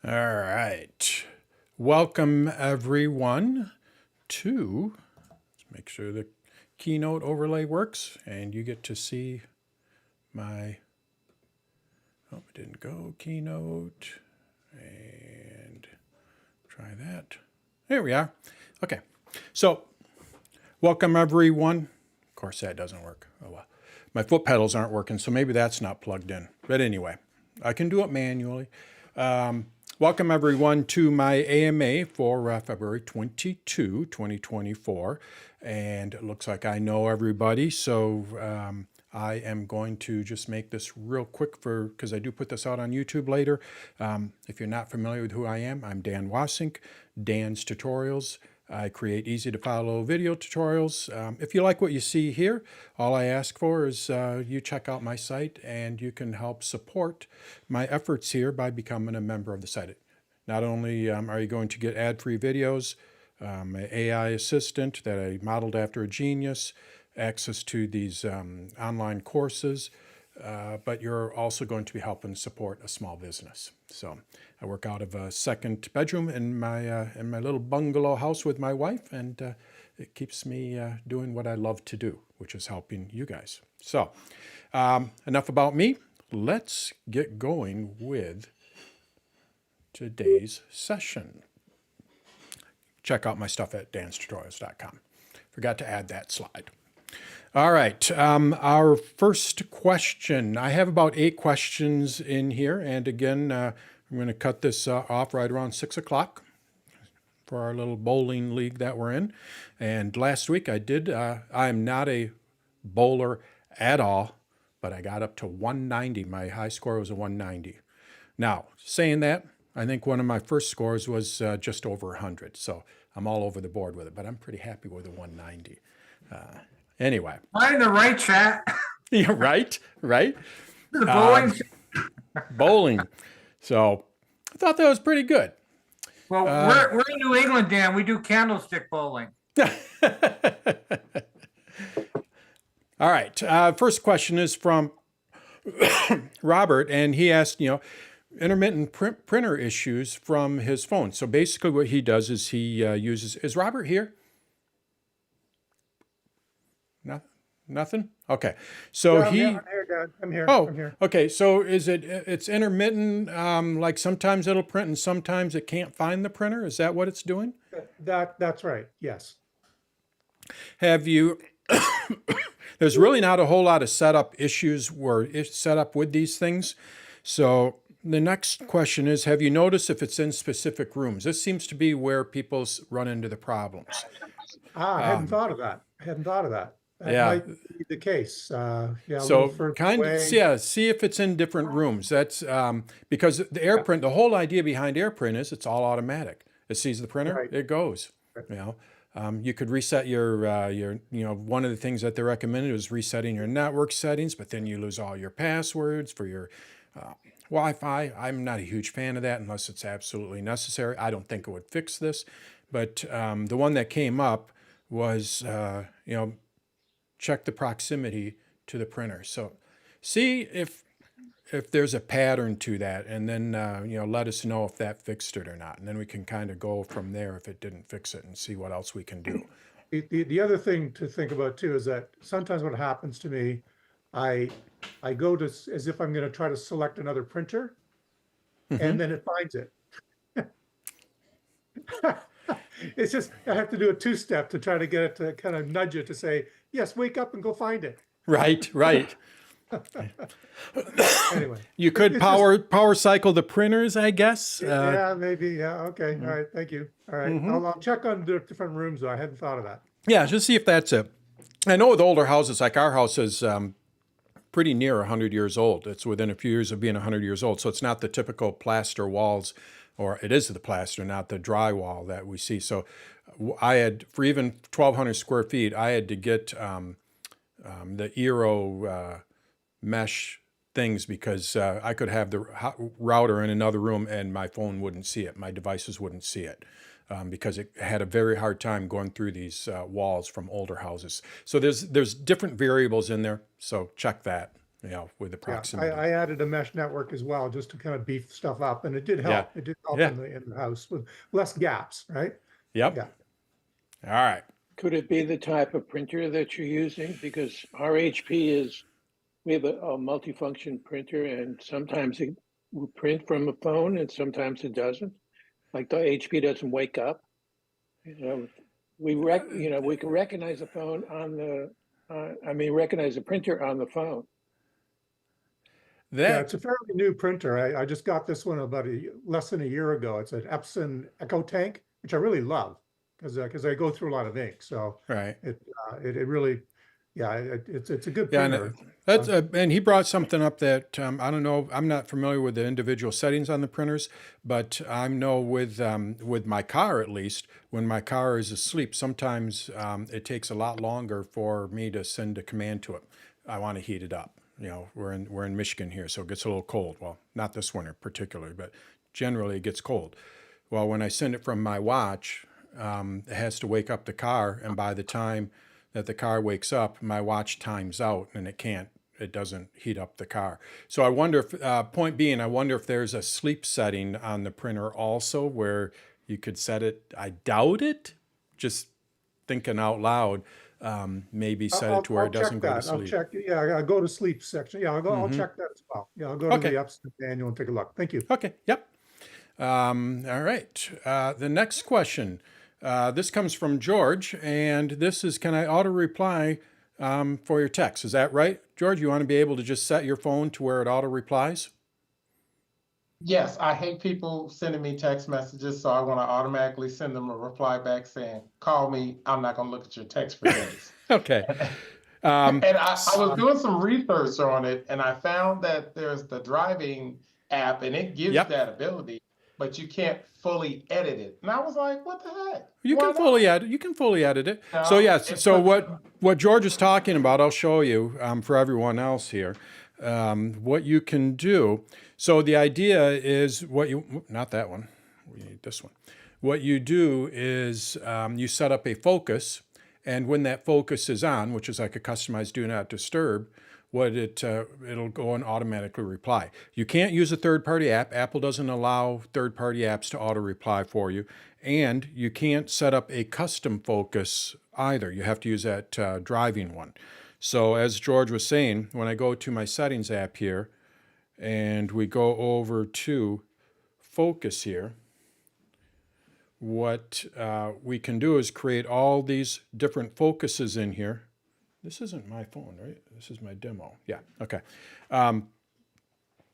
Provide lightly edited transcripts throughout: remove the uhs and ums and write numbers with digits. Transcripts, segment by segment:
All right. Welcome everyone to, let's make sure the Keynote overlay works and you get to see my, oh, it didn't go, Keynote, and try that. There we are. Okay. So welcome everyone. Of course that doesn't work. Oh well. My foot pedals aren't working, so maybe that's not plugged in. But anyway, I can do it manually. Welcome everyone to my AMA for February 22, 2024. And it looks like I know everybody, so I am going to just make this real quick because I do put this out on YouTube later. If you're not familiar with who I am, I'm Dan Wasink, Dan's Tutorials. I create easy to follow video tutorials. If you like what you see here, all I ask for is you check out my site and you can help support my efforts here by becoming a member of the site. Not only are you going to get ad-free videos, an AI assistant that I modeled after a genius, access to these online courses, but you're also going to be helping support a small business. So I work out of a second bedroom in my little bungalow house with my wife, and it keeps me doing what I love to do, which is helping you guys. So enough about me. Let's get going with today's session. Check out my stuff at danstutorials.com. Forgot to add that slide. All right, our first question. I have about 8 questions in here, and again, I'm going to cut this off right around 6 o'clock for our little bowling league that we're in. And last week I did, I'm not a bowler at all, but I got up to 190. My high score was a 190. Now, saying that, I think one of my first scores was just over 100, so I'm all over the board with it, but I'm pretty happy with a 190. Anyway. Find the right chat. Yeah, right. The bowling. Bowling. So I thought that was pretty good. Well, we're in New England, Dan. We do candlestick bowling. All right. First question is from Robert, and he asked, intermittent printer issues from his phone. So basically what he does is he uses, is Robert here? Nothing? Okay. So I'm here, Dad. I'm here. Oh, I'm here. Okay. So it's intermittent, like sometimes it'll print and sometimes it can't find the printer? Is that what it's doing? That's right. Yes. Have you, there's really not a whole lot of setup issues set up with these things. So the next question is, have you noticed if it's in specific rooms? This seems to be where people run into the problems. I hadn't thought of that. That might be the case. Yeah. So see if it's in different rooms. That's because the AirPrint, the whole idea behind AirPrint is it's all automatic. It sees the printer, right. It goes. Right. You could reset your one of the things that they recommended was resetting your network settings, but then you lose all your passwords for your Wi-Fi. I'm not a huge fan of that unless it's absolutely necessary. I don't think it would fix this, but the one that came up was check the proximity to the printer. So see if there's a pattern to that, and then let us know if that fixed it or not, and then we can kind of go from there if it didn't fix it and see what else we can do. The other thing to think about too is that sometimes what happens to me, I go to as if I'm going to try to select another printer, and then it finds it. It's just I have to do a 2-step to try to get it to kind of nudge it to say, yes, wake up and go find it. Right. Anyway, you could power cycle the printers, I guess. Yeah, maybe. Yeah. Okay. All right. Thank you. All right. I'll check on the different rooms, though. I hadn't thought of that. Yeah, just see if that's it. I know with older houses, like our house is pretty near 100 years old. It's within a few years of being 100 years old. So it's not the typical plaster walls, or it is the plaster, not the drywall that we see. So I had, for even 1,200 square feet, I had to get the Eero mesh things because I could have the router in another room and my phone wouldn't see it. My devices wouldn't see it because it had a very hard time going through these walls from older houses. So there's different variables in there. So check that. with the Yeah, proximity. I added a mesh network as well, just to kind of beef stuff up, and it did Yeah. help. It did help Yeah. in the house with less gaps, right? Yep. Yeah. All right. Could it be the type of printer that you're using? Because our HP we have a multifunction printer, and sometimes it will print from a phone and sometimes it doesn't. Like the HP doesn't wake up. We can recognize the phone on recognize the printer on the phone. Yeah, it's a fairly new printer. I just got this one about less than a year ago. It's an Epson Echo Tank, which I really love because I go through a lot of ink. So right. it really, yeah, it's a good Yeah, printer. and he brought something up that I don't know. I'm not familiar with the individual settings on the printers, but I know with my car at least, when my car is asleep, sometimes it takes a lot longer for me to send a command to it. I want to heat it up. We're in Michigan here, so it gets a little cold. Well, not this winter particularly, but generally it gets cold. Well, when I send it from my watch, it has to wake up the car, and by the time that the car wakes up, my watch times out, and it doesn't heat up the car. So I wonder if, point being, I wonder if there's a sleep setting on the printer also where you could set it. I doubt it, just thinking out loud. Maybe set it to where it doesn't go to sleep. I'll check. Yeah, I'll go to sleep section. Yeah, I'll check that as well. Yeah, I'll go to the Epson manual and take a look. Thank you. Okay. Yep. All right. The next question. This comes from George, and this is, can I auto reply for your text? Is that right, George? You want to be able to just set your phone to where it auto replies? Yes, I hate people sending me text messages, so I want to automatically send them a reply back saying, call me, I'm not going to look at your text for days. Okay. And I was doing some research on it, and I found that there's the driving app, and it gives that ability, but you can't fully edit it. And I was like, what the heck? You can fully edit. You can fully edit it. No, So yes. So what George is talking about, I'll show you for everyone else here. What you can do. So the idea is not that one. We need this one. What you do is you set up a focus, and when that focus is on, which is like a customized do not disturb, it'll go and automatically reply. You can't use a third-party app. Apple doesn't allow third-party apps to auto-reply for you. And you can't set up a custom focus either. You have to use that driving one. So as George was saying, when I go to my settings app here, and we go over to focus here, what we can do is create all these different focuses in here. This isn't my phone, right? This is my demo. Yeah, okay.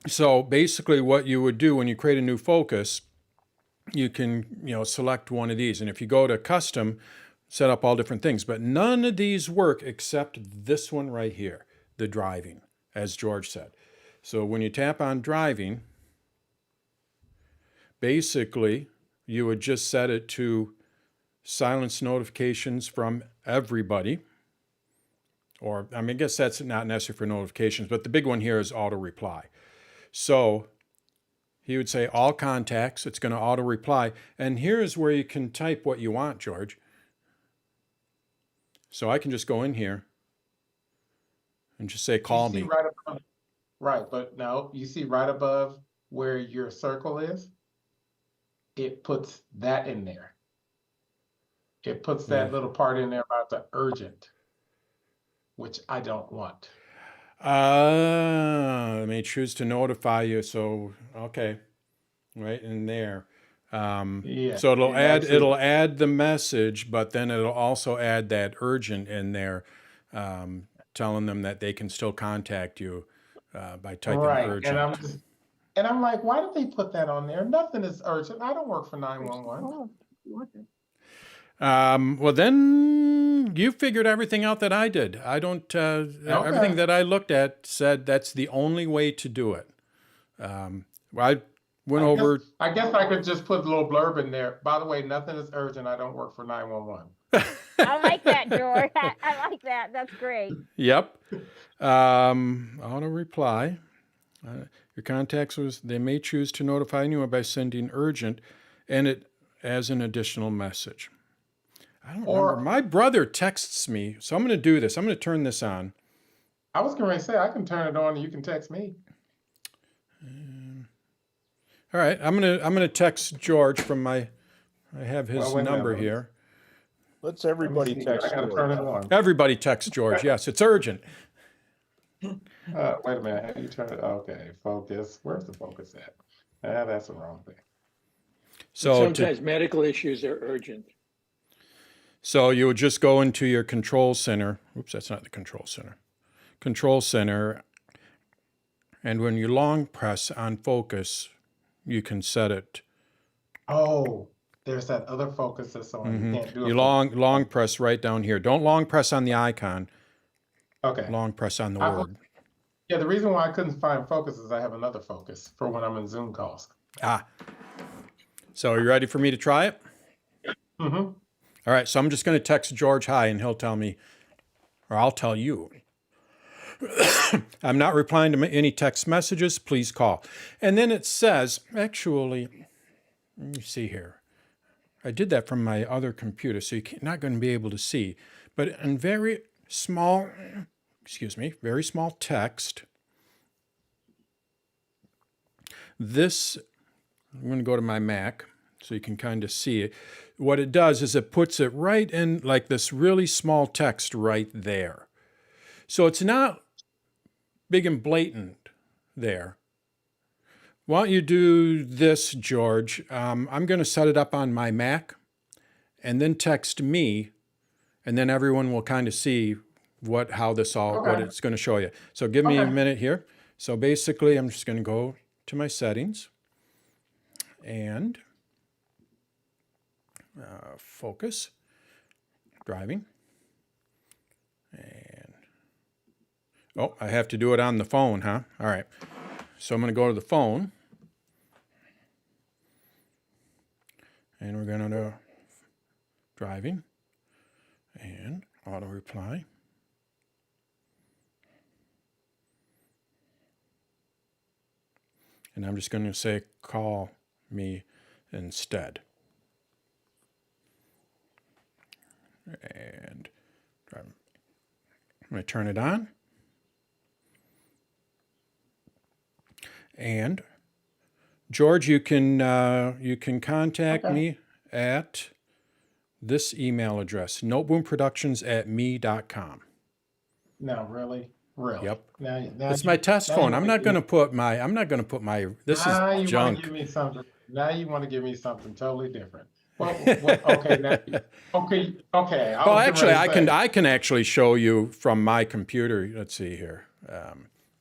So basically what you would do when you create a new focus, you can select one of these. And if you go to custom, set up all different things. But none of these work except this one right here, the driving, as George said. So when you tap on driving, basically you would just set it to silence notifications from everybody. Or, I guess that's not necessary for notifications, but the big one here is auto reply. So he would say all contacts, it's going to auto reply. And here's where you can type what you want, George. So I can just go in here and just say, call me. Right, but no, you see right above where your circle is, it puts that in there. It puts that little part in there about the urgent, which I don't want. It may choose to notify you. So, okay, right in there. So it'll add the message, but then it'll also add that urgent in there, telling them that they can still contact you by typing urgent. And I'm like, why did they put that on there? Nothing is urgent. I don't work for 911. Well, then you figured everything out that I did. I don't. Everything that I looked at said that's the only way to do it. I guess I could just put a little blurb in there. By the way, nothing is urgent. I don't work for 911. I like that, George. I like that. That's great. Yep. Auto reply. Your contacts they may choose to notify anyone by sending urgent, and it as an additional message. I don't remember. My brother texts me, so I'm going to do this. I'm going to turn this on. I was going to say I can turn it on and you can text me. All right, I'm gonna text George from I have his Well, wait a minute, number let me- here. Let's Let me everybody see here. text I gotta turn it George. on. Everybody text George. Yes, it's urgent. Wait a minute. How do you turn it? Okay, focus. Where's the focus at? That's the wrong thing. So Sometimes medical issues are urgent. so you would just go into your control center. Oops, that's not the control center. Control center, and when you long press on focus, you can set it. Oh, there's that other focus that's on. You can't do it. You long press right down here. Don't long press on the icon. Okay. Long press on the I- word. Yeah, the reason why I couldn't find focus is I have another focus for when I'm in Zoom calls. Ah. So are you ready for me to try it? Mm-hmm. All right. So I'm just going to text George hi, and he'll tell me, or I'll tell you. I'm not replying to any text messages. Please call. And then it says, actually, let me see here. I did that from my other computer, so you're not going to be able to see. But in very small text, this, I'm going to go to my Mac so you can kind of see it. What it does is it puts it right in like this really small text right there. So it's not big and blatant there. Why don't you do this, George? I'm going to set it up on my Mac and then text me, and then everyone will kind of see what it's going to show you. So give me a minute here. So basically, I'm just going to go to my settings and focus, driving. And oh, I have to do it on the phone, huh? All right. So I'm going to go to the phone, and we're going to driving and auto reply. And I'm just going to say, call me instead. And I'm going to turn it on. And George, you can contact me at this email address, noteboomproductions@me.com. No, really? Really? Yep. Now It's my test now phone. you I'm wanna not going to put my. This Now you is want junk. to give me something. Now you want to give me something totally different. Well, okay, okay. Well, actually, I can actually show you from my computer. Let's see here.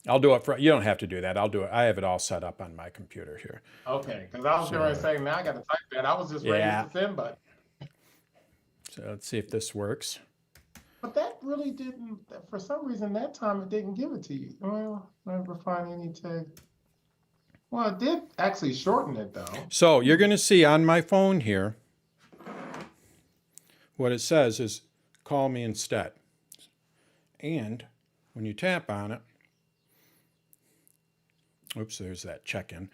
I'll do it for. You don't have to do that. I'll do it. I have it all set up on my computer here. Okay, because I was going to say now I got to type that. I was just ready Yeah. to send button. So let's see if this works. But that really didn't. For some reason, that time it didn't give it to you. Well, never find any tag. Well, it did actually shorten it though. So you're going to see on my phone here, what it says is call me instead. And when you tap on it, oops, there's that check-in.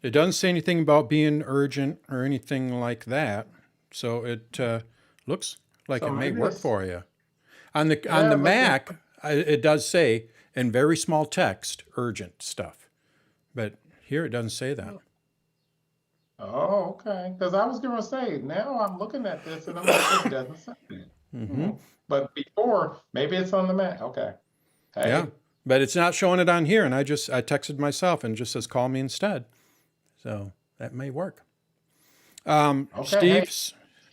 It doesn't say anything about being urgent or anything like that. So it looks like So it may maybe work it's- for you. On the but Mac, it does say in very small text, urgent stuff. But here it doesn't say that. Oh, okay. Because I was going to say, now I'm looking at this and I'm like, it doesn't say that. Mm-hmm. But before, maybe it's on the Mac. Okay. Hey, Yeah, but it's not showing it on here, and I texted myself and it just says call me instead. So that may work. Okay,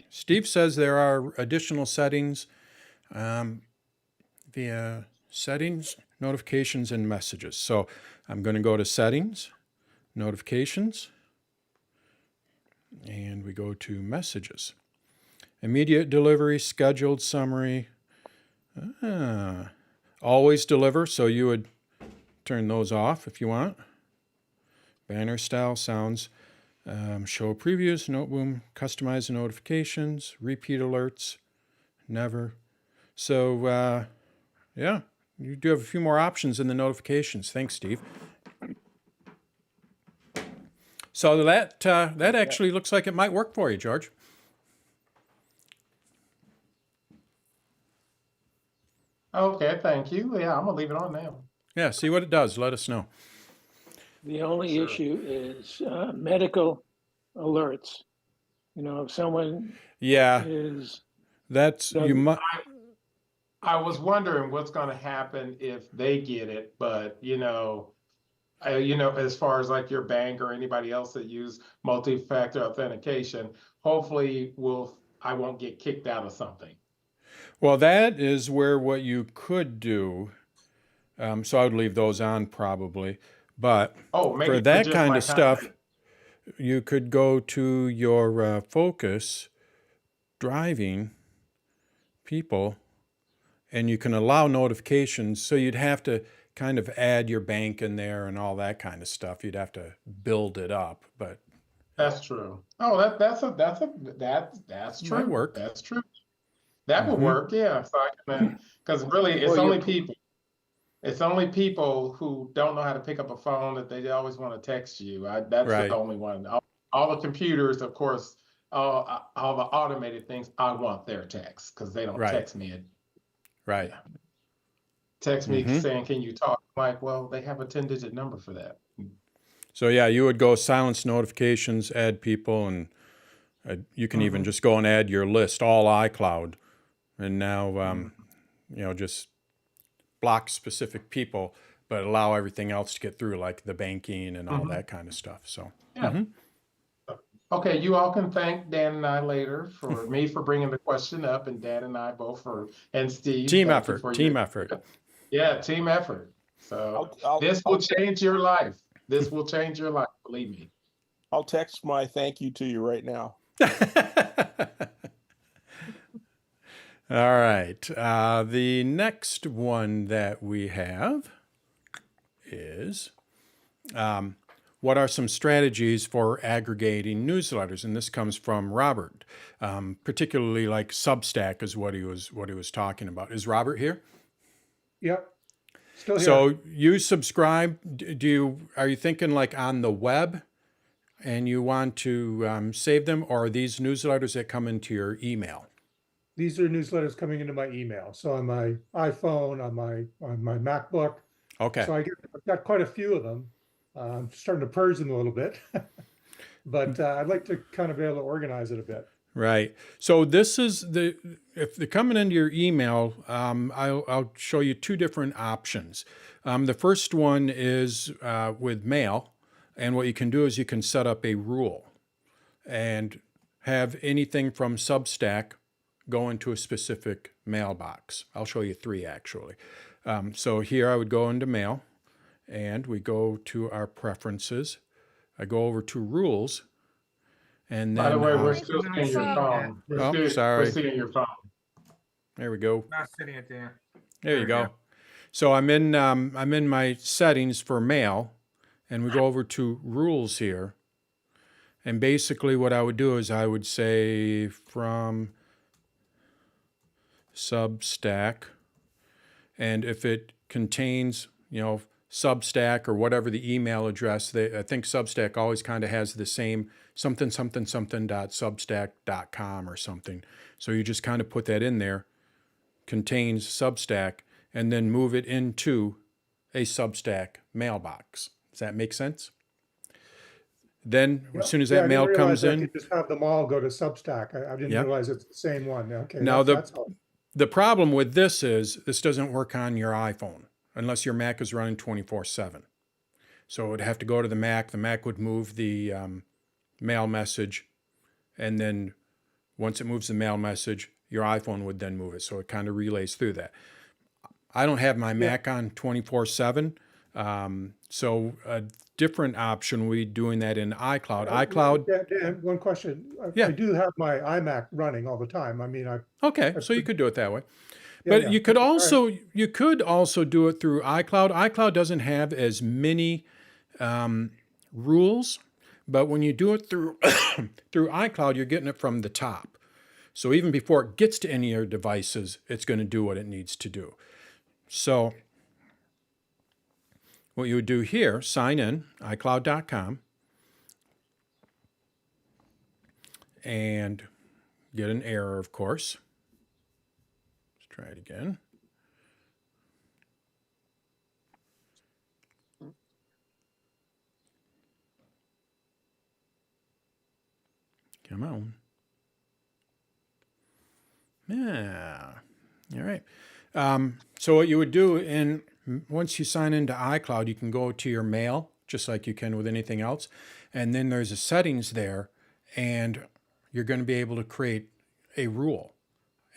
Steve says there are additional settings via settings, notifications, and messages. So I'm going to go to settings, notifications, and we go to messages. Immediate delivery, scheduled summary, always deliver. So you would turn those off if you want. Banner style sounds, show previews, Noteboom, customize the notifications, repeat alerts, never. So yeah, you do have a few more options in the notifications. Thanks, Steve. So that actually looks like it might work for you, George. Okay, thank you. Yeah, I'm gonna leave it on now. Yeah, see what it does. Let us know. The only Sure. issue is medical alerts. You know, if someone Yeah, is that's you doesn't might. I was wondering what's gonna happen if they get it, but as far as like your bank or anybody else that use multi-factor authentication, hopefully I won't get kicked out of something. Well, that is where what you could do. So I would leave those on probably, but Oh, for maybe for that just kind my of stuff, contact. you could go to your focus driving people, and you can allow notifications. So you'd have to kind of add your bank in there and all that kind of stuff. You'd have to build it up, but That's true. Oh, that's might true. work. That's true. That would Hmm. work, yeah. So I can, because really, or it's you only people. It's only people who don't know how to pick up a phone that they always want to text you. That's the Right, only one. All the computers, of course, all the automated things, I want their text because they don't right, text me. right. Yeah, text me Hmm. saying, "Can you talk?" I'm like, well, they have a 10-digit number for that. So yeah, you would go silence notifications, add people, and you can even Mhm, just go and add your list, all iCloud, and now mhm, just block specific people, but allow everything else to get through, like the banking and all mhm. that kind of stuff. So, Yeah. Okay, you all can thank Dan and I later for me for bringing the question up, and Dan and I both and Steve, team thank you effort, for your team effort. yeah, team effort. So this will I'll change your life. This will change your life, believe me. I'll text my thank you to you right now. All right. The next one that we have is what are some strategies for aggregating newsletters? And this comes from Robert, particularly like Substack is what he was talking about. Is Robert here? Yep, still here. So you subscribe? Are you thinking like on the web, and you want to save them, or are these newsletters that come into your email? These are newsletters coming into my email. So on my iPhone, on my MacBook. Okay. So I've got quite a few of them. I'm starting to purge them a little bit, but I'd like to kind of be able to organize it a bit. Right. So this is if they're coming into your email, I'll show you two different options. The first one is with mail, and what you can do is you can set up a rule and have anything from Substack go into a specific mailbox. I'll show you three actually. So here I would go into mail, and we go to our preferences. I go over to rules, and By the then way, we're Why is still it not seeing your saying that? phone. oh, We're sorry. seeing your phone. There we go. Not sitting it there. There you we go. So I'm in my settings for mail, and we go over to rules here. And basically what I would do is I would say from Substack, and if it contains, Substack or whatever the email address, I think Substack always kind of has the same something .substack.com or something. So you just kind of put that in there, contains Substack, and then move it into a Substack mailbox. Does that make sense? Then, as soon as Yeah, that I didn't mail realize comes I could in, just have them all go to Substack. I didn't yep. realize it's the same one. Okay, Now that's all. the problem with this is this doesn't work on your iPhone unless your Mac is running 24/7. So it would have to go to the Mac. The Mac would move the mail message, and then once it moves the mail message, your iPhone would then move it. So it kind of relays through that. I don't have my Mac on 24/7. So a different option would be doing that in iCloud. iCloud. Dan, one question. Yeah. I do have my iMac running all the time. I mean, Okay, so you could do it that way. yeah, But yeah. you could Okay, all right. also do it through iCloud. iCloud doesn't have as many rules, but when you do it through through iCloud, you're getting it from the top. So even before it gets to any of your devices, it's going to do what it needs to do. So what you would do here, sign in, iCloud.com, and get an error, of course. Let's try it again. Come on. Yeah. All right. So what you would do once you sign into iCloud, you can go to your mail, just like you can with anything else. And then there's a settings there, and you're going to be able to create a rule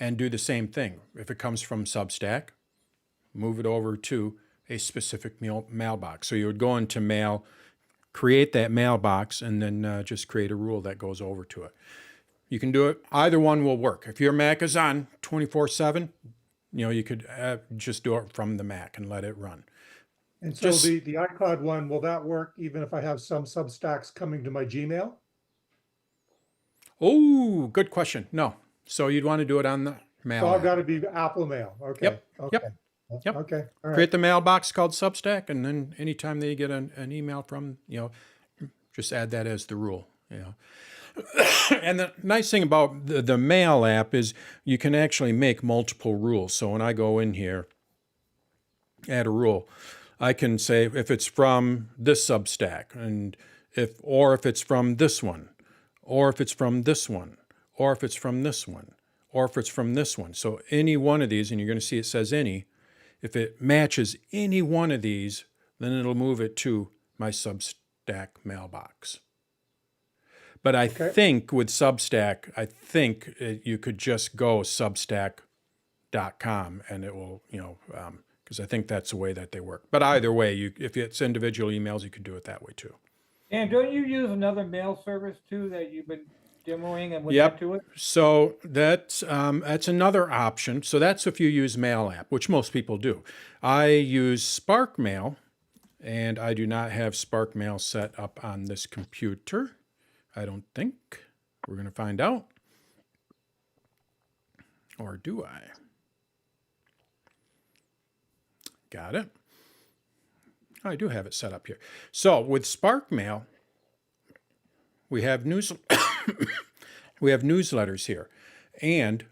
and do the same thing. If it comes from Substack, move it over to a specific mailbox. So you would go into mail, create that mailbox, and then just create a rule that goes over to it. You can do it. Either one will work. If your Mac is on 24/7, you could just do it from the Mac and let it run. And so the iCloud one, will that work even if I have some Substacks coming to my Gmail? Oh, good question. No. So you'd want to do it on the mail. So I've app. got to be Apple Mail. Okay. Yep. Okay. Yep. Okay. All right. Create the mailbox called Substack, and then anytime that you get an email from, just add that as the rule. And the nice thing about the mail app is you can actually make multiple rules. So when I go in here, add a rule, I can say if it's from this Substack, and if it's from this one, or if it's from this one, or if it's from this one, or if it's from this one. So any one of these, and you're going to see it says any, if it matches any one of these, then it'll move it to my Substack mailbox. But I think with Substack, you could just go substack.com and it will, because I think that's the way that they work. But either way, if it's individual emails, you could do it that way too. And don't you use another mail service too that you've been demoing and we'll Yep. get to it? So that's another option. So that's if you use Mail app, which most people do. I use Spark Mail, and I do not have Spark Mail set up on this computer. I don't think. We're going to find out. Or do I? Got it. I do have it set up here. So with Spark Mail, we have newsletters here, and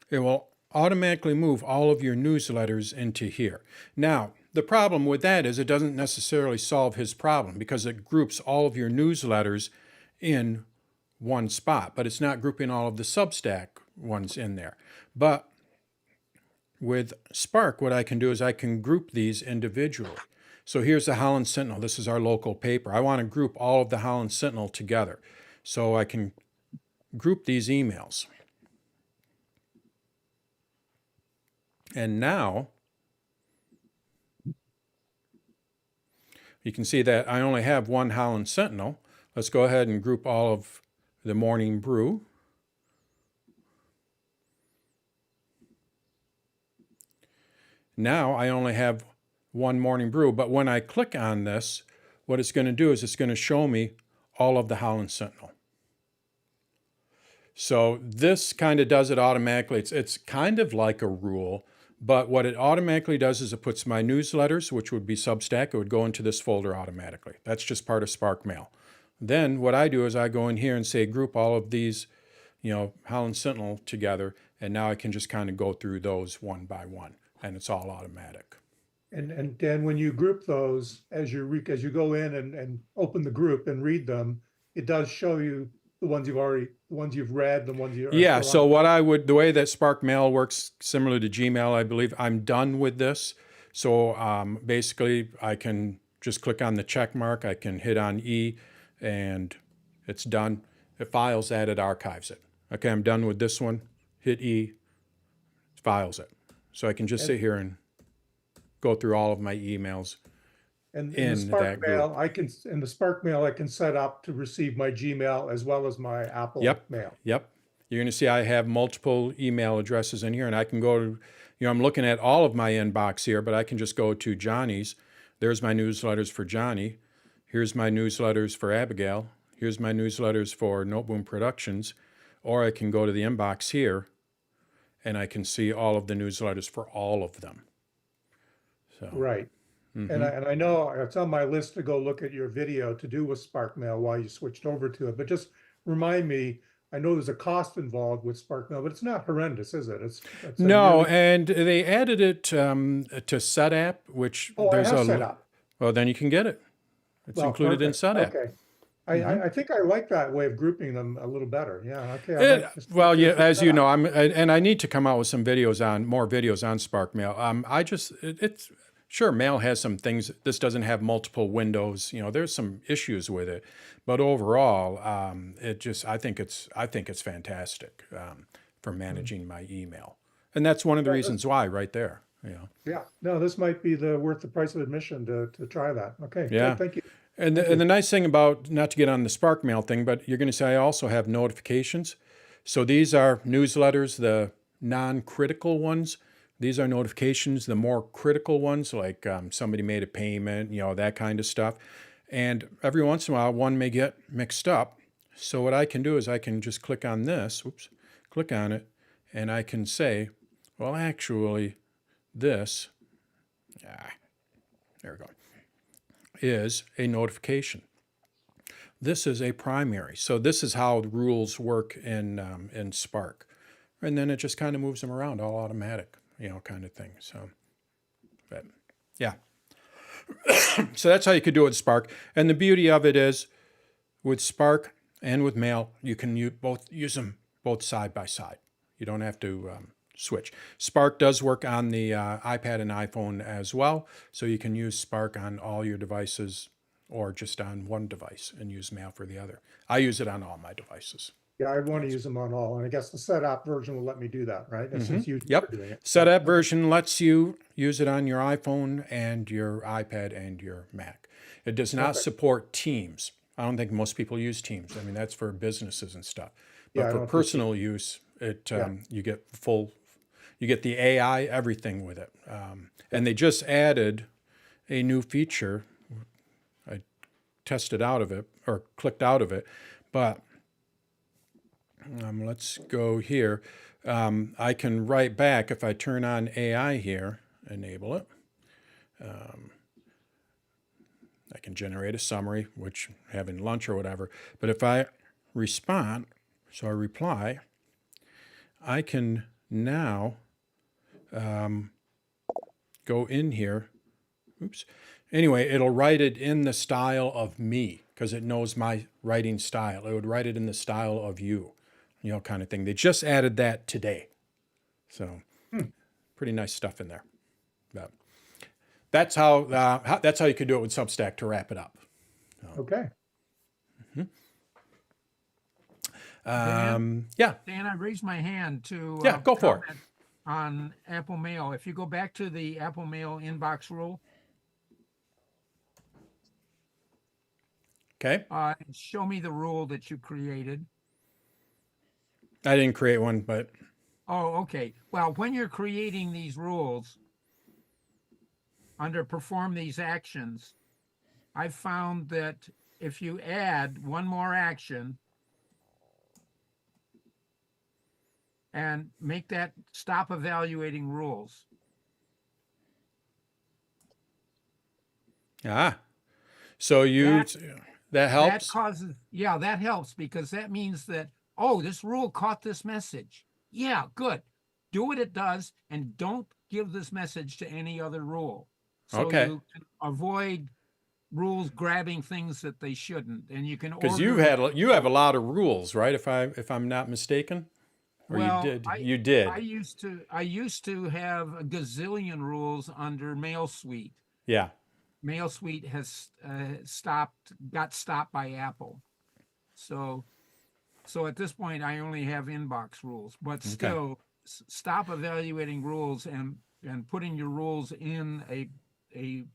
it will automatically move all of your newsletters into here. Now, the problem with that is it doesn't necessarily solve his problem because it groups all of your newsletters in one spot, but it's not grouping all of the Substack ones in there. But with Spark, what I can do is I can group these individually. So here's the Holland Sentinel. This is our local paper. I want to group all of the Holland Sentinel together. So I can group these emails. And now you can see that I only have one Holland Sentinel. Let's go ahead and group all of the Morning Brew. Now I only have one Morning Brew, but when I click on this, what it's going to do is it's going to show me all of the Holland Sentinel. So this kind of does it automatically. It's kind of like a rule, but what it automatically does is it puts my newsletters, which would be Substack, it would go into this folder automatically. That's just part of Spark Mail. Then what I do is I go in here and say group all of these, Holland Sentinel together, and now I can just kind of go through those one by one, and it's all automatic. And Dan, when you group those, as you go in and open the group and read them, it does show you the ones you've read, the ones you are Yeah. still So on. the way that Spark Mail works, similar to Gmail, I believe, I'm done with this. So basically, I can just click on the check mark. I can hit on E, and it's done. It files that, it archives it. Okay, I'm done with this one. Hit E, files it. So I can just sit here and go through all of my emails. And in the Spark that Mail, group. the Spark Mail, I can set up to receive my Gmail as well as my Apple Mail. Yep. You're going to see I have multiple email addresses in here, and I can go to, I'm looking at all of my inbox here, but I can just go to Johnny's. There's my newsletters for Johnny. Here's my newsletters for Abigail. Here's my newsletters for Noteboom Productions. Or I can go to the inbox here, and I can see all of the newsletters for all of them. So. Right. And I know it's on my list to go look at your video to do with Spark Mail while you switched over to it. But just remind me, I know there's a cost involved with Spark Mail, but it's not horrendous, is it? It's no, and they added it to SetApp, which I there's have set up. Well, then you can get it. It's included in SetApp. Okay. I think I like that way of grouping them a little better. Yeah. Okay. I It, might just well, yeah, check as that you out. know, and I need to come out with some videos on more videos on SparkMail. It's sure Mail has some things. This doesn't have multiple windows. You know, there's some issues with it, but overall, I think it's fantastic for managing my email, and that's one of the Yeah, reasons why, right there. You know. yeah. No, this might be worth the price of admission to try that. Okay. Yeah. Good. Thank you. And Thank and the you. nice thing about, not to get on the SparkMail thing, but you're going to say I also have notifications. So these are newsletters, the non-critical ones. These are notifications, the more critical ones, like somebody made a payment, you know, that kind of stuff. And every once in a while, one may get mixed up. So what I can do is I can just click on this, click on it, and I can say, well, actually, this, there we go, is a notification. This is a primary. So this is how the rules work in Spark. And then it just kind of moves them around, all automatic, you know, kind of thing. So, but yeah. So that's how you could do it with Spark. And the beauty of it is, with Spark and with Mail, you can use them both side by side. You don't have to switch. Spark does work on the iPad and iPhone as well, so you can use Spark on all your devices or just on one device and use Mail for the other. I use it on all my devices. Yeah, I want to use them on all, and I guess the setup version will let me do that, right? Since you Yep. are doing it. Setup version lets you use it on your iPhone and your iPad and your Mac. It does not support Teams. I don't think most people use Teams. I mean, that's for businesses and stuff. But Yeah, I for don't do personal use, you get the AI, everything with it. And they just added a new feature. I tested out of it or clicked out of it, but let's go here. I can write back if I turn on AI here, enable it. I can generate a summary, which having lunch or whatever. But if I respond, so I reply, I can now go in here. Oops. Anyway, it'll write it in the style of me because it knows my writing style. It would write it in the style of you, you know, kind of thing. They just added that today. So pretty nice stuff in there. But that's how you could do it with Substack to wrap it up. Okay. Yeah. Dan, I raised my hand to Yeah, go for it. comment on Apple Mail. If you go back to the Apple Mail inbox rule, Okay. show me the rule that you created. I didn't create one, but Oh, okay. Well, when you're creating these rules under perform these actions, I've found that if you add one more action and make that stop evaluating rules. So that helps. That causes, yeah, that helps because that means that, oh, this rule caught this message. Yeah, good. Do what it does and don't give this message to any other rule. So Okay. you can avoid rules grabbing things that they shouldn't. And you can Because order. you have a lot of rules, right? If I'm not mistaken, or Well, you did. I used to have a gazillion rules under Mail Suite. Yeah. Mail Suite has got stopped by Apple. So at this point, I only have inbox rules, but still stop evaluating rules and putting your rules in a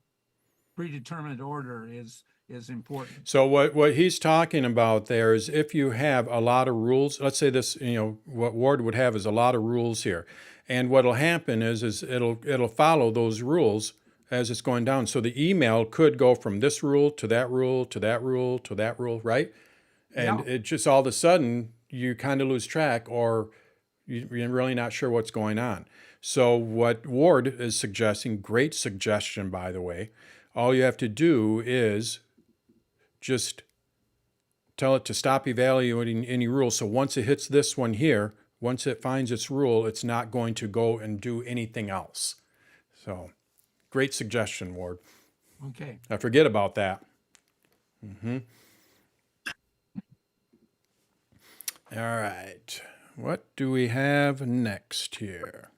predetermined order is important. So what he's talking about there is if you have a lot of rules, let's say this, you know, what Ward would have is a lot of rules here. And what'll happen is it'll follow those rules as it's going down. So the email could go from this rule to that rule to that rule to that rule, right? And Yeah. it just all of a sudden you kind of lose track or you're really not sure what's going on. So what Ward is suggesting, great suggestion, by the way, all you have to do is just tell it to stop evaluating any rule. So once it hits this one here, once it finds its rule, it's not going to go and do anything else. So great suggestion, Ward. Okay. I forget about that. All right. What do we have next here?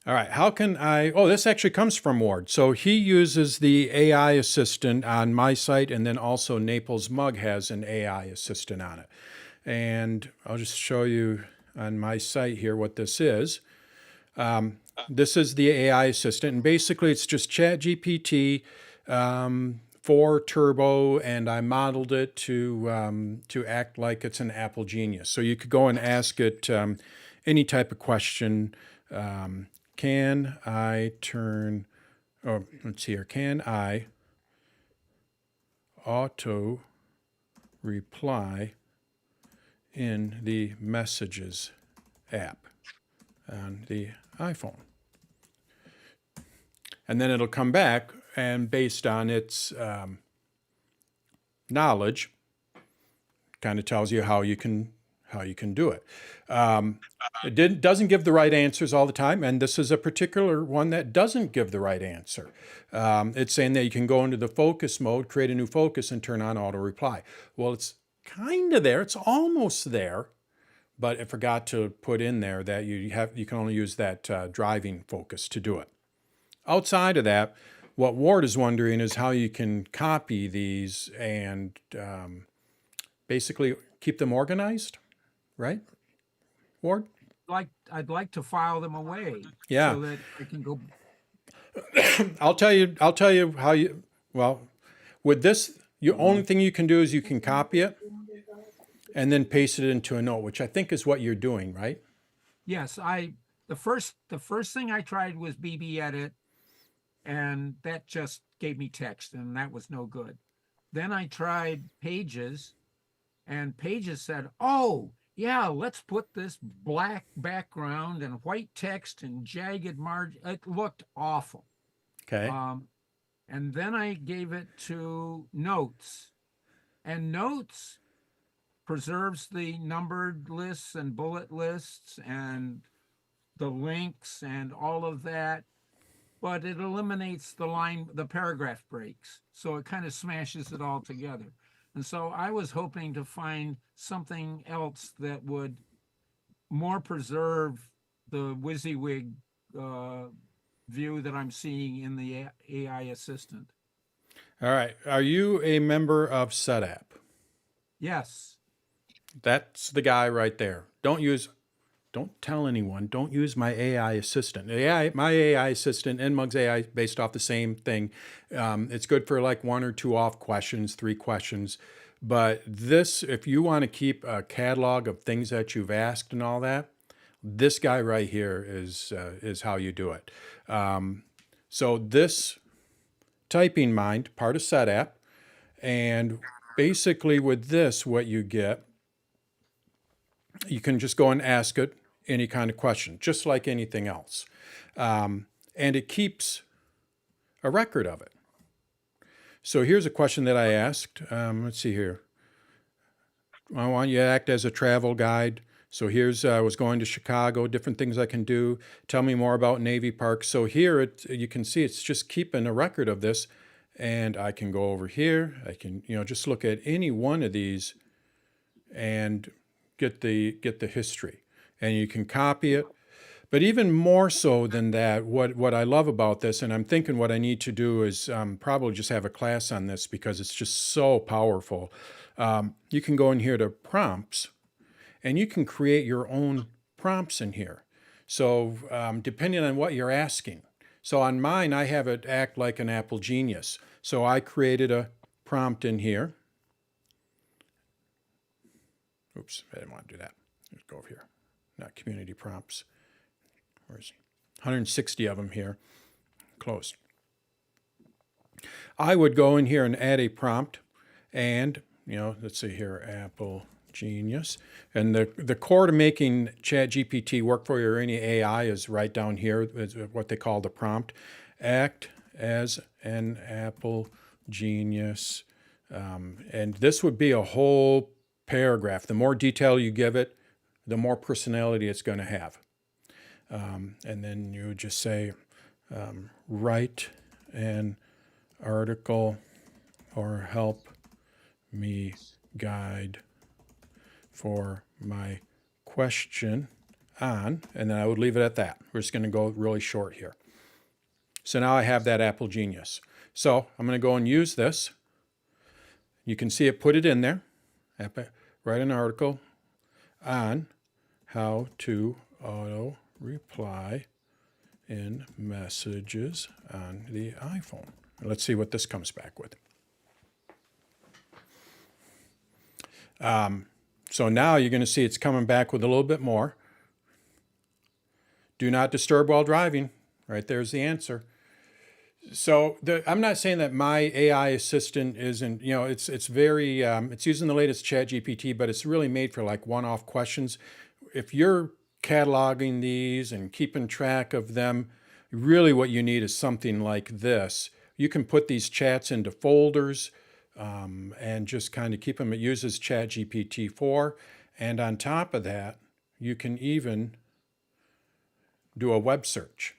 All right, how can I, oh, this actually comes from Ward. So he uses the AI assistant on my site, and then also Naples Mug has an AI assistant on it. And I'll just show you on my site here what this is. This is the AI assistant, and basically it's just ChatGPT 4 Turbo, and I modeled it to act like it's an Apple Genius. So you could go and ask it any type of question. Can I turn, oh, let's see here, can I auto reply in the Messages app on the iPhone? And then it'll come back, and based on its knowledge, kind of tells you how you can do it. It doesn't give the right answers all the time, and this is a particular one that doesn't give the right answer. It's saying that you can go into the focus mode, create a new focus, and turn on auto reply. Well, it's kind of there. It's almost there, but it forgot to put in there that you can only use that driving focus to do it. Outside of that, what Ward is wondering is how you can copy these and basically keep them organized, right, Ward? I'd like to file them away. Yeah. So that I can go. I'll tell you how you, well, with this, the only thing you can do is you can copy it and then paste it into a note, which I think is what you're doing, right? Yes, the first thing I tried was BB Edit, and that just gave me text, and that was no good. Then I tried Pages, and Pages said, "Oh, yeah, let's put this black background and white text and jagged margin." It looked awful. Okay. And then I gave it to Notes, and Notes preserves the numbered lists and bullet lists and the links and all of that, but it eliminates the paragraph breaks. So it kind of smashes it all together. And so I was hoping to find something else that would more preserve the WYSIWYG view that I'm seeing in the AI assistant. All right. Are you a member of SetApp? Yes. That's the guy right there. Don't tell anyone. Don't use my AI assistant. My AI assistant and Mug's AI based off the same thing. It's good for like 1 or 2 off questions, 3 questions. But this, if you want to keep a catalog of things that you've asked and all that, this guy right here is how you do it. So this Typing Mind, part of SetApp, and basically with this, what you get, you can just go and ask it any kind of question, just like anything else. And it keeps a record of it. So here's a question that I asked. Let's see here. I want you to act as a travel guide. So here's, I was going to Chicago, different things I can do. Tell me more about Navy Park. So here you can see it's just keeping a record of this. And I can go over here. I can, just look at any one of these and get the history. And you can copy it. But even more so than that, what I love about this, and I'm thinking what I need to do is probably just have a class on this because it's just so powerful. You can go in here to prompts, and you can create your own prompts in here. So depending on what you're asking. So on mine, I have it act like an Apple Genius. So I created a prompt in here. Oops, I didn't want to do that. Let's go over here. Not community prompts. Where's 160 of them here. Closed. I would go in here and add a prompt and, let's see here, Apple Genius. And the core to making ChatGPT work for you or any AI is right down here, is what they call the prompt. Act as an Apple Genius. And this would be a whole paragraph. The more detail you give it, the more personality it's going to have. And then you would just say, write an article or help me guide for my question on, and then I would leave it at that. We're just going to go really short here. So now I have that Apple Genius. So I'm going to go and use this. You can see it put it in there. Write an article on how to auto reply in messages on the iPhone. Let's see what this comes back with. So now you're going to see it's coming back with a little bit more. Do not disturb while driving. Right there's the answer. So I'm not saying that my AI assistant isn't, it's very, it's using the latest ChatGPT, but it's really made for like one-off questions. If you're cataloging these and keeping track of them, really what you need is something like this. You can put these chats into folders and just kind of keep them. It uses ChatGPT 4. And on top of that, you can even do a web search.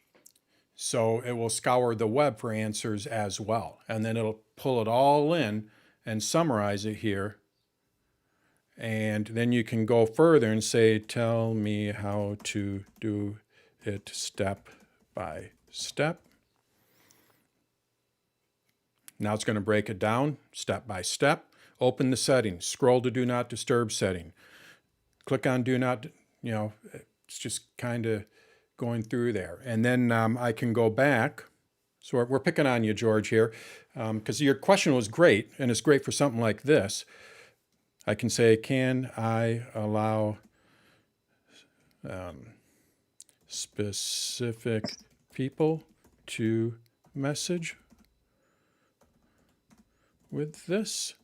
So it will scour the web for answers as well. And then it'll pull it all in and summarize it here. And then you can go further and say, tell me how to do it step by step. Now it's going to break it down step by step. Open the settings, scroll to do not disturb setting. Click on do not, it's just kind of going through there. And then I can go back. So we're picking on you, George, here, because your question was great, and it's great for something like this. I can say, can I allow specific people to message with this?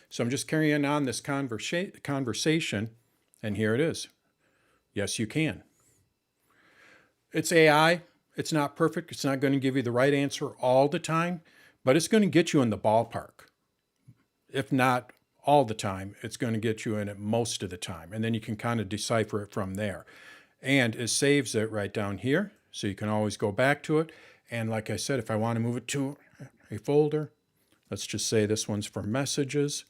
So I'm just carrying on this conversation, and here it is. Yes, you can. It's AI. It's not perfect. It's not going to give you the right answer all the time, but it's going to get you in the ballpark. If not all the time, it's going to get you in it most of the time. And then you can kind of decipher it from there. And it saves it right down here, so you can always go back to it. And like I said, if I want to move it to a folder, let's just say this one's for messages.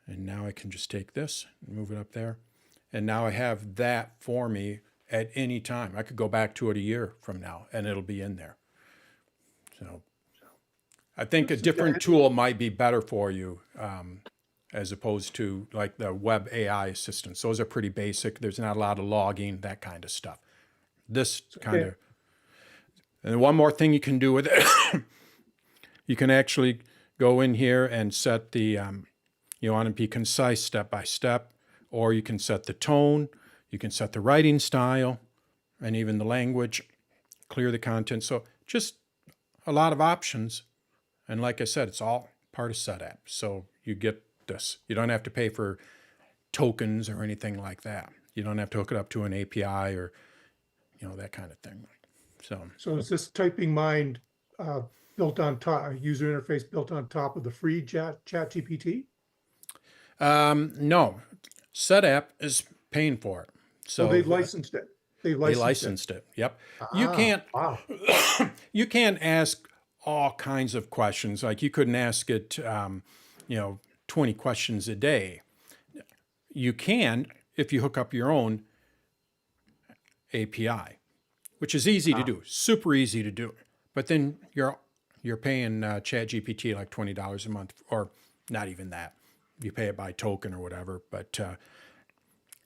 And now I can just take this and move it up there. And now I have that for me at any time. I could go back to it a year from now and it'll be in there. So I think a different tool might be better for you as opposed to like the web AI assistants. Those are pretty basic. There's not a lot of logging, that kind of stuff. This kind of, and one more thing you can do with it, you can actually go in here and set the, you want to be concise step by step, or you can set the tone. You can set the writing style and even the language, clear the content. So just a lot of options. And like I said, it's all part of SetApp. So you get this. You don't have to pay for tokens or anything like that. You don't have to hook it up to an API or, that kind of thing. So is this typing mind built on top, user interface built on top of the free ChatGPT? No, SetApp is paying for it. So they licensed it. They licensed it. Yep. You can't. Wow. You can't ask all kinds of questions. Like you couldn't ask it, 20 questions a day. You can if you hook up your own API, which is easy to do, super easy to do. But then you're paying ChatGPT like $20 a month, or not even that. You pay it by token or whatever. But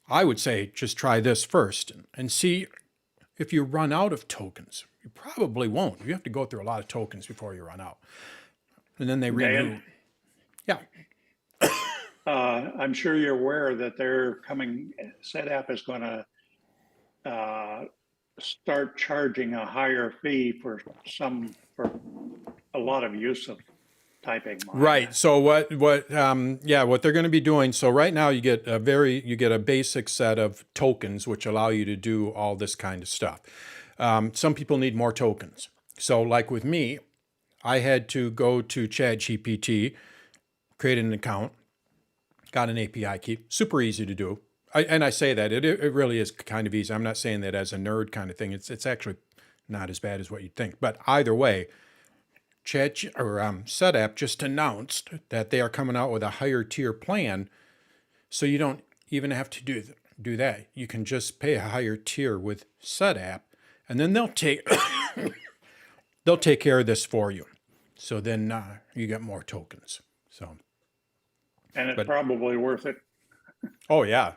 I would say just try this first and see if you run out of tokens. You probably won't. You have to go through a lot of tokens before you run out. And then they renew. Yeah. I'm sure you're aware that SetApp is going to start charging a higher fee for a lot of use of typing. Right. So what they're going to be doing. So right now you get a basic set of tokens which allow you to do all this kind of stuff. Some people need more tokens. So like with me, I had to go to ChatGPT, create an account, got an API key, super easy to do. I say that it really is kind of easy. I'm not saying that as a nerd kind of thing. It's actually not as bad as what you'd think. But either way, SetApp just announced that they are coming out with a higher tier plan, so you don't even have to do that. You can just pay a higher tier with SetApp, and then they'll take they'll take care of this for you. So then you get more tokens. So, And it's but- probably worth it. oh yeah,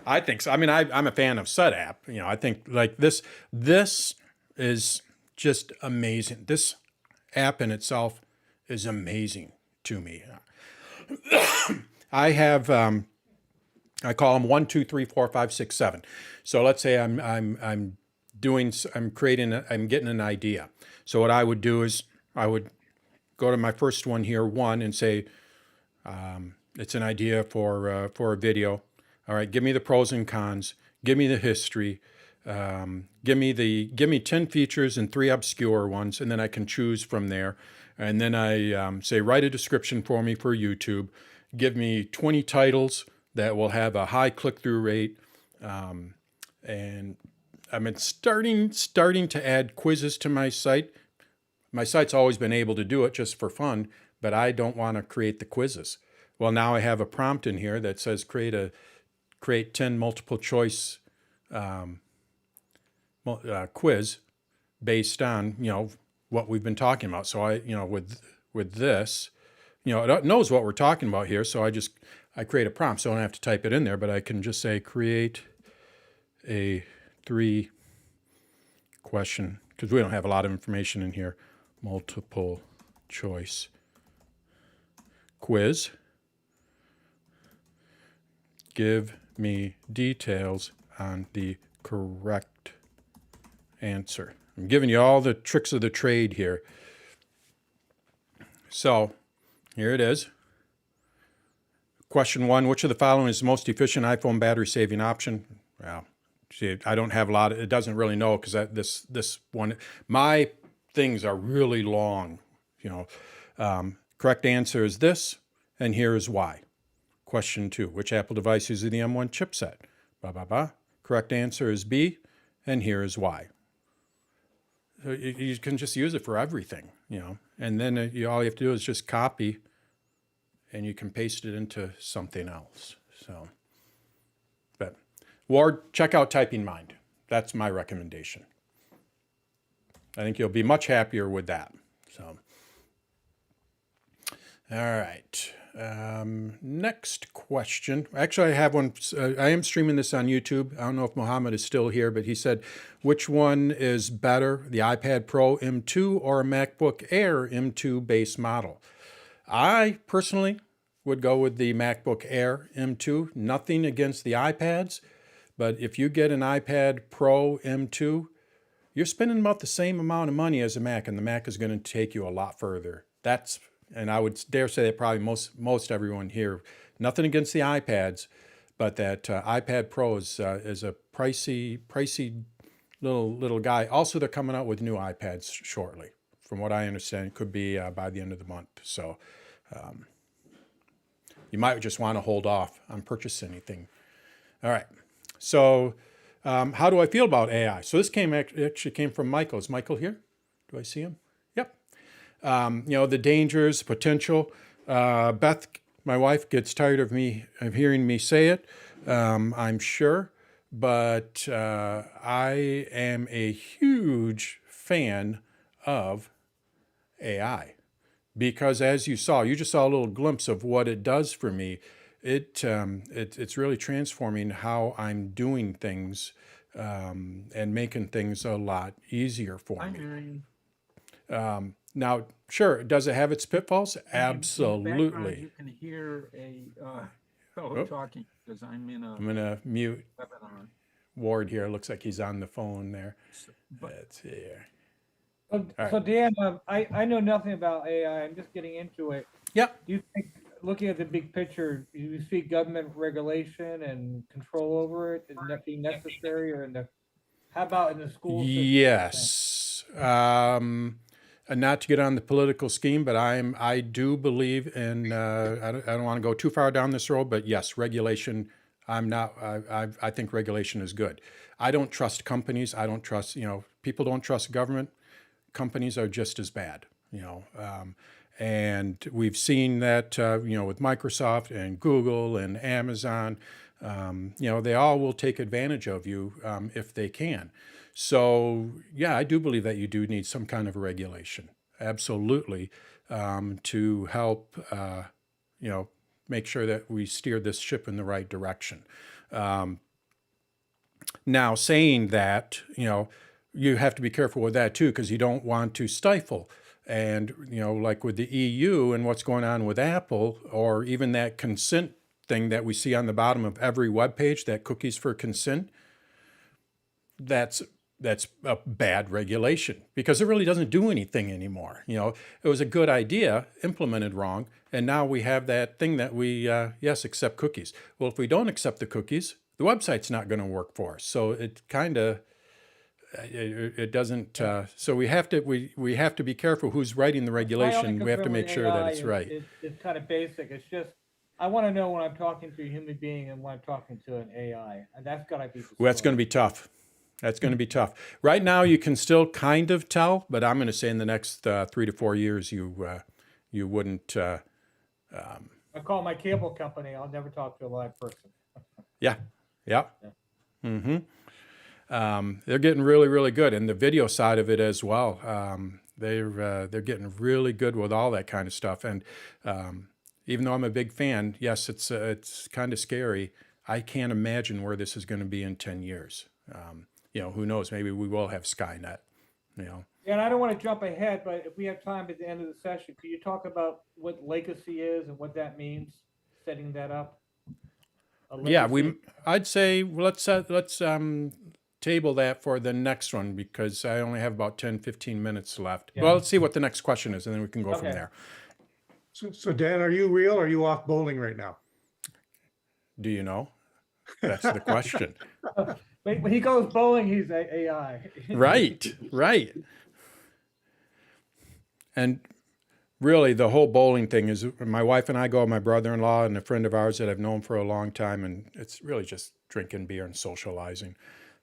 I think so. I mean, I'm a fan of SetApp. You know, I think like this is just amazing. This app in itself is amazing to me. I have I call them 1, 2, 3, 4, 5, 6, 7. So let's say I'm getting an idea. So what I would do is I would go to my first one here, 1, and say it's an idea for a video. All right, give me the pros and cons. Give me the history. Give me 10 features and 3 obscure ones, and then I can choose from there. And then I say write a description for me for YouTube. Give me 20 titles that will have a high click-through rate, and I'm starting to add quizzes to my site. My site's always been able to do it just for fun, but I don't want to create the quizzes. Well, now I have a prompt in here that says create 10 multiple choice quiz based on what we've been talking about. So I with this, it knows what we're talking about here. So I create a prompt, so I don't have to type it in there, but I can just say create a 3 question, because we don't have a lot of information in here, multiple choice quiz. Give me details on the correct answer. I'm giving you all the tricks of the trade here. So here it is. Question 1, which of the following is the most efficient iPhone battery saving option? Well, see, I don't have a lot. It doesn't really know, because this one, my things are really long. Correct answer is this, and here is why. Question 2, which Apple device uses the M1 chipset? Blah, blah, blah. Correct answer is B, and here is why. So you can just use it for everything, and then all you have to do is just copy, and you can paste it into something else. So, but Ward, check out Typing Mind. That's my recommendation. I think you'll be much happier with that. So, all right. Next question. Actually, I have one. I am streaming this on YouTube. I don't know if Mohammed is still here, but he said, which one is better, the iPad Pro M2 or a MacBook Air M2 base model? I personally would go with the MacBook Air M2. Nothing against the iPads, but if you get an iPad Pro M2, you're spending about the same amount of money as a Mac, and the Mac is going to take you a lot further. And I would dare say that probably most everyone here, nothing against the iPads, but that iPad Pro is a pricey little guy. Also, they're coming out with new iPads shortly. From what I understand, it could be by the end of the month. So you might just want to hold off on purchasing anything. All right. So how do I feel about AI? So this actually came from Michael. Is Michael here? Do I see him? Yep. The dangers, potential. Beth, my wife, gets tired of hearing me say it, I'm sure. But I am a huge fan of AI, because as you just saw a little glimpse of what it does for me. It's really transforming how I'm doing things and making things a lot easier for me. Now, sure, does it have its pitfalls? Absolutely. You can hear a fellow talking, because I'm in a mute webinar. Ward here. Looks like he's on the phone there. But Let's see here. So Dan, I know nothing about AI. I'm just getting into it. Yep. Do you think, looking at the big picture, do you see government regulation and control over it is that being necessary, or how about in the school system? Yes. And not to get on the political scheme, but I do believe in. I don't want to go too far down this road, but yes, regulation. I think regulation is good. I don't trust companies. I don't trust. People don't trust government. Companies are just as bad. And we've seen that, with Microsoft and Google and Amazon, they all will take advantage of you if they can. So, yeah, I do believe that you do need some kind of regulation, absolutely, to help, make sure that we steer this ship in the right direction. Now, saying that, you have to be careful with that too, because you don't want to stifle. And, like with the EU and what's going on with Apple, or even that consent thing that we see on the bottom of every web page, that cookies for consent, that's a bad regulation, because it really doesn't do anything anymore. It was a good idea implemented wrong, and now we have that thing that we accept cookies. Well, if we don't accept the cookies, the website's not going to work for us. So it kind of it doesn't. So we have to be careful who's writing the regulation. We have to make sure that it's right. It's kind of basic. It's just, I want to know when I'm talking to a human being and when I'm talking to an AI, and that's got to be. Well, that's going to be tough. That's going to be tough. Right now, you can still kind of tell, but I'm going to say in the next 3 to 4 years, you wouldn't. I call my cable company. I'll never talk to a live person. Yeah. Mm-hmm. They're getting really, really good, and the video side of it as well. They're getting really good with all that kind of stuff. And even though I'm a big fan, yes, it's kind of scary. I can't imagine where this is going to be in 10 years. Who knows? Maybe we will have Skynet. Yeah, and I don't want to jump ahead, but if we have time at the end of the session, could you talk about what legacy is and what that means, setting that up? Yeah, I'd say let's table that for the next one, because I only have about 10, 15 minutes left. Yeah. Well, let's see what the next question is, and then we can go from there. So Dan, are you real or are you off bowling right now? Do you know? That's the question. When he goes bowling, he's AI. Right. And really, the whole bowling thing is, my wife and I go, my brother-in-law and a friend of ours that I've known for a long time, and it's really just drinking beer and socializing.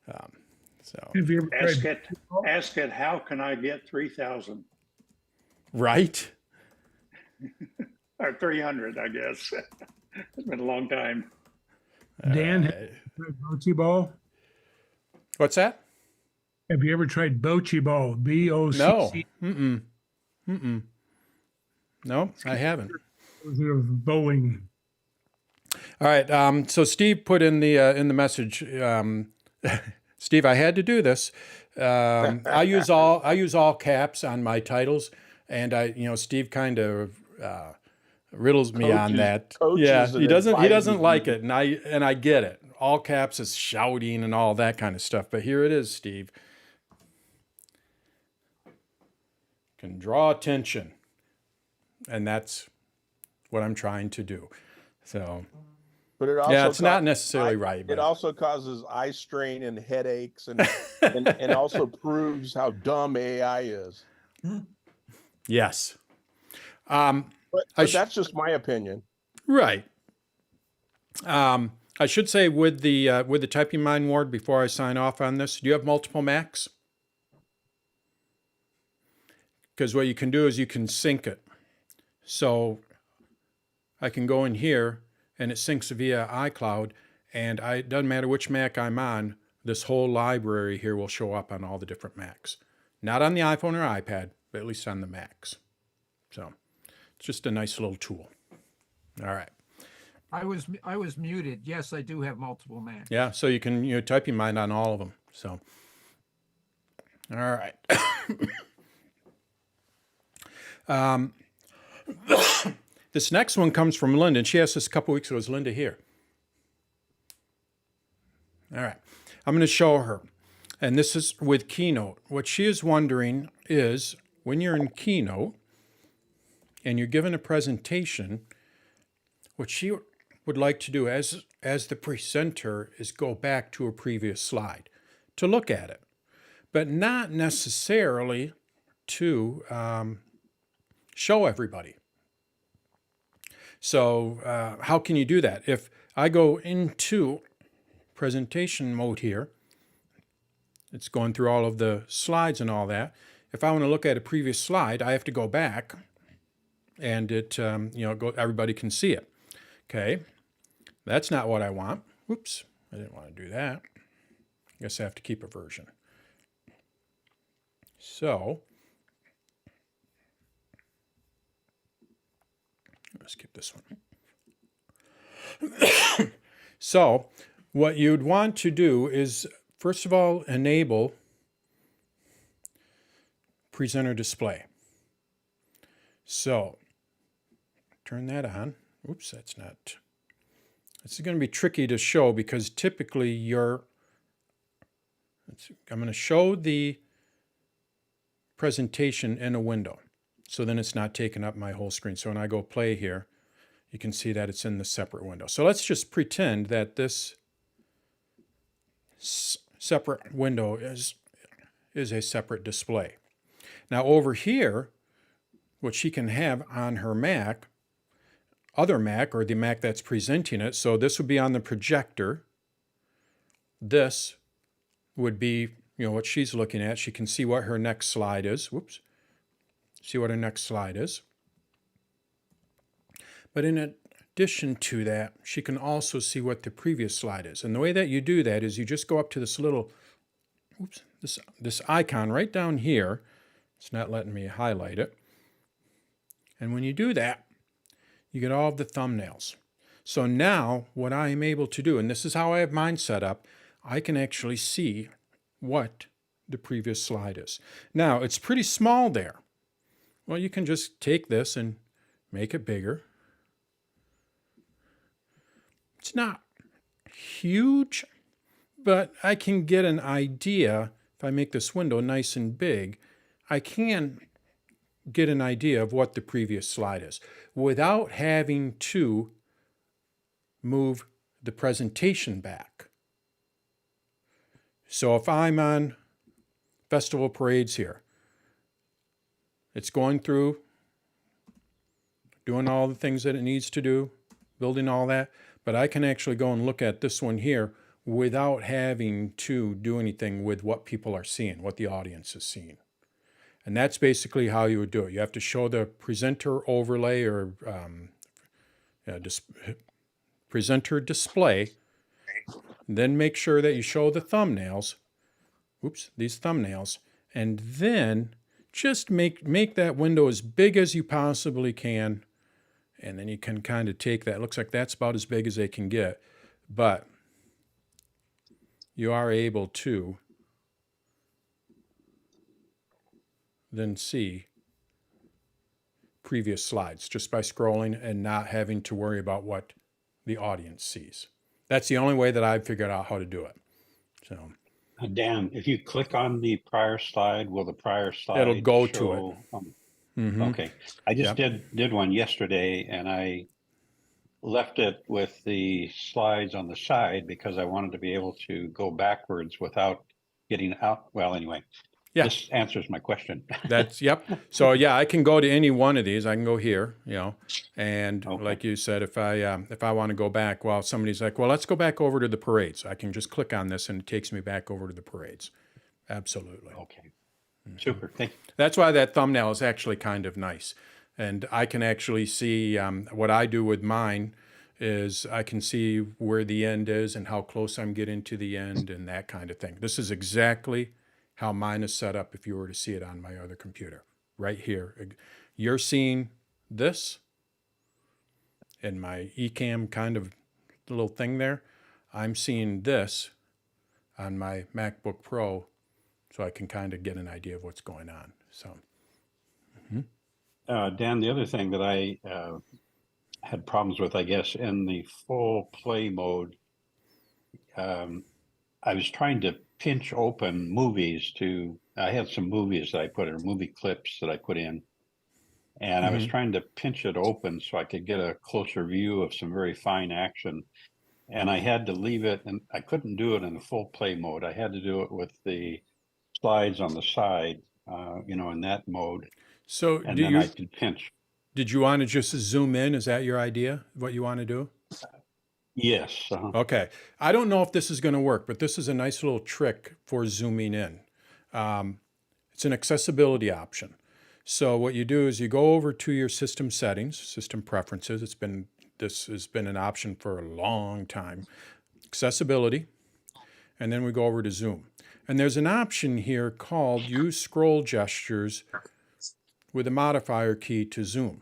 Have you ever ask it, how can I get 3,000? Right. Or 300, I guess. It's been a long time. Dan, have you tried bocce ball? What's that? Have you ever tried bocce ball? B-O-C-C? No. No, I haven't. Bowling. All right. So Steve put in the message. Steve, I had to do this. I use all caps on my titles, and Steve kind of riddles me on that. Yeah, he doesn't like it, and I get it. All caps is shouting and all that kind of stuff. But here it is, Steve. Can draw attention, and that's what I'm trying to do. So, but it also it's not necessarily right. But it also causes eye strain and headaches, and and also proves how dumb AI is. Yes. But that's just my opinion. Right. I should say with the Typing Mind Ward, before I sign off on this, do you have multiple Macs? Because what you can do is you can sync it. So I can go in here and it syncs via iCloud, and it doesn't matter which Mac I'm on, this whole library here will show up on all the different Macs. Not on the iPhone or iPad, but at least on the Macs. So it's just a nice little tool. All right. I was muted. Yes, I do have multiple Macs. Yeah, so you can Typing Mind on all of them. So, all right. This next one comes from Linda, and she asked us a couple weeks ago, is Linda here? All right. I'm going to show her. And this is with Keynote. What she is wondering is, when you're in Keynote and you're given a presentation, what she would like to do as the presenter is go back to a previous slide to look at it, but not necessarily to show everybody. So how can you do that? If I go into presentation mode here, it's going through all of the slides and all that. if I want to look at a previous slide, I have to go back and it, everybody can see it. Okay, that's not what I want. Whoops, I didn't want to do that. I guess I have to keep a version. So, let's skip this one. So, what you'd want to do is, first of all, enable presenter display. So, turn that on. Oops, that's not. This is going to be tricky to show because typically I'm going to show the presentation in a window. So then it's not taking up my whole screen. So when I go play here, you can see that it's in the separate window. So let's just pretend that this separate window is a separate display. Now over here, what she can have on her Mac, other Mac or the Mac that's presenting it, so this would be on the projector. This would be, what she's looking at. She can see what her next slide is. Whoops. See what her next slide is. But in addition to that, she can also see what the previous slide is. And the way that you do that is you just go up to this little, this icon right down here. It's not letting me highlight it. And when you do that, you get all of the thumbnails. So now what I am able to do, and this is how I have mine set up, I can actually see what the previous slide is. Now, it's pretty small there. Well, you can just take this and make it bigger. It's not huge, but I can get an idea. If I make this window nice and big, I can get an idea of what the previous slide is without having to move the presentation back. So if I'm on Festival Parades here, it's going through, doing all the things that it needs to do, building all that, but I can actually go and look at this one here without having to do anything with what people are seeing, what the audience is seeing. And that's basically how you would do it. You have to show the presenter overlay or presenter display, then make sure that you show the thumbnails, these thumbnails, and then just make that window as big as you possibly can, and then you can kind of take that. It looks like that's about as big as they can get, but you are able to then see previous slides just by scrolling and not having to worry about what the audience sees. That's the only way that I've figured out how to do it. So, Dan, if you click on the prior slide, will the prior slide it'll go show, to it. Okay, I just did one yesterday, and I left it with the slides on the side because I wanted to be able to go backwards without getting out. Well, anyway, this answers my question. That's So yeah, I can go to any one of these. I can go here, and like you said, if I want to go back, well, somebody's like, well, let's go back over to the parades. I can just click on this and it takes me back over to the parades. Absolutely. Okay. Super. Thank you. That's why that thumbnail is actually kind of nice. And I can actually see what I do with mine is I can see where the end is and how close I'm getting to the end and that kind of thing. This is exactly how mine is set up if you were to see it on my other computer. Right here. You're seeing this in my eCam kind of little thing there. I'm seeing this on my MacBook Pro, so I can kind of get an idea of what's going on. So, Dan, the other thing that I had problems with, I guess, in the full play mode, I was trying to pinch open movies I had some movies that I put in, movie clips that I put in, and I was trying to pinch it open so I could get a closer view of some very fine action. And I had to leave it, and I couldn't do it in the full play mode. I had to do it with the slides on the side, in that mode. So and then I could pinch. Did you want to just zoom in? Is that your idea, what you want to do? Yes. Okay. I don't know if this is going to work, but this is a nice little trick for zooming in. It's an accessibility option. So what you do is you go over to your system settings, system preferences. This has been an option for a long time. Accessibility, and then we go over to zoom. And there's an option here called use scroll gestures with a modifier key to zoom.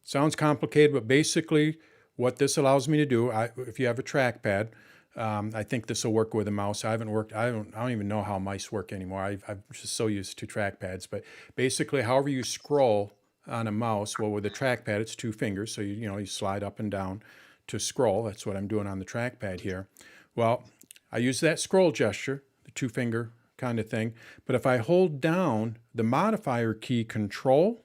Sounds complicated, but basically what this allows me to do, if you have a trackpad, I think this will work with a mouse. I don't even know how mice work anymore. I'm just so used to trackpads. But basically, however you scroll on a mouse, well, with a trackpad, it's 2 fingers. So you slide up and down to scroll. That's what I'm doing on the trackpad here. Well, I use that scroll gesture, the 2-finger kind of thing. But if I hold down the modifier key Control,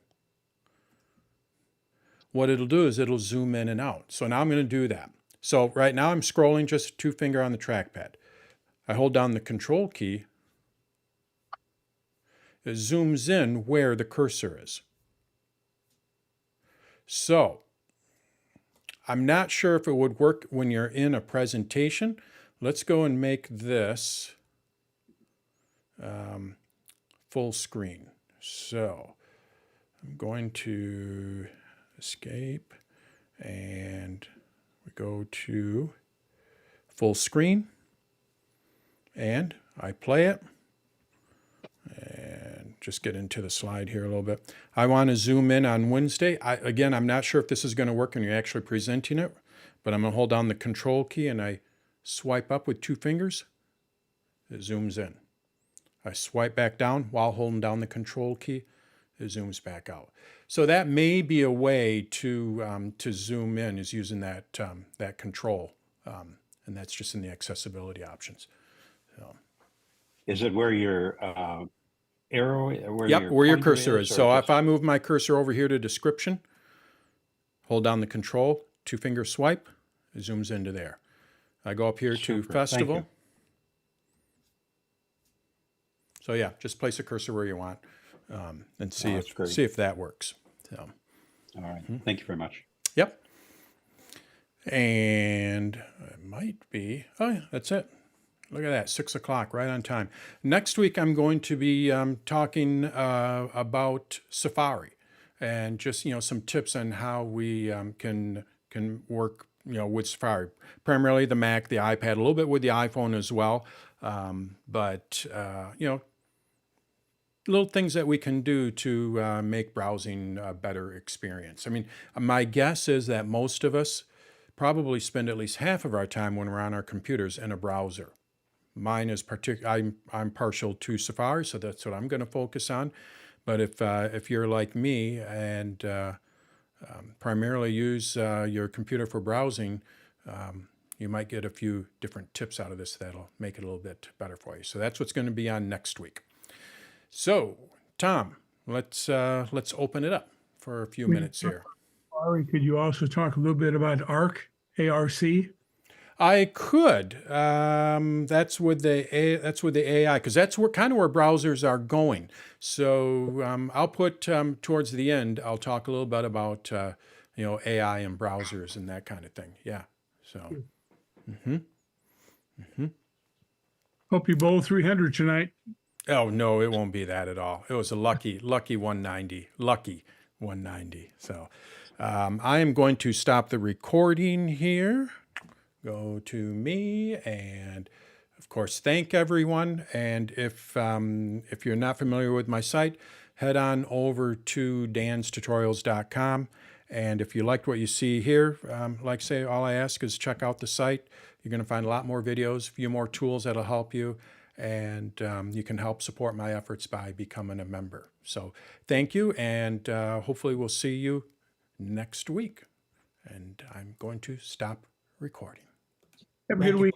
what it'll do is it'll zoom in and out. So now I'm going to do that. So right now I'm scrolling just 2-finger on the trackpad. I hold down the Control key. It zooms in where the cursor is. So I'm not sure if it would work when you're in a presentation. Let's go and make this full screen. So I'm going to escape and we go to full screen and I play it and just get into the slide here a little bit. I want to zoom in on Wednesday. Again, I'm not sure if this is going to work when you're actually presenting it, but I'm going to hold down the Control key and I swipe up with 2 fingers. It zooms in. I swipe back down while holding down the Control key. It zooms back out. So that may be a way to zoom in, is using that control, and that's just in the accessibility options. So. Is it where your arrow? Where your cursor is. So if I move my cursor over here to description, hold down the Control, 2-finger swipe, it zooms into there. I go up here to festival. So yeah, just place a cursor where you want and see if that works. So. All right. Thank you very much. Yep. And it might be, oh yeah, that's it. Look at that, 6 o'clock, right on time. Next week, I'm going to be talking about Safari and just, some tips on how we can work, with Safari. Primarily the Mac, the iPad, a little bit with the iPhone as well. But little things that we can do to make browsing a better experience. I mean, my guess is that most of us probably spend at least half of our time when we're on our computers in a browser. Mine is I'm partial to Safari, so that's what I'm going to focus on. But if you're like me and primarily use your computer for browsing, you might get a few different tips out of this that'll make it a little bit better for you. So that's what's going to be on next week. So, Tom, let's open it up for a few minutes here. Ari, could you also talk a little bit about ARC? I could. That's with the AI, because that's kind of where browsers are going. So I'll put towards the end. I'll talk a little bit about AI and browsers and that kind of thing. Yeah. So. Hope you bowl 300 tonight. Oh no, it won't be that at all. It was a lucky 190. Lucky 190. So I am going to stop the recording here. Go to me and, of course, thank everyone. And if you're not familiar with my site, head on over to danstutorials.com. And if you liked what you see here, like I say, all I ask is check out the site. You're going to find a lot more videos, a few more tools that'll help you. And you can help support my efforts by becoming a member. So thank you, and hopefully we'll see you next week. And I'm going to stop recording. Have a good week.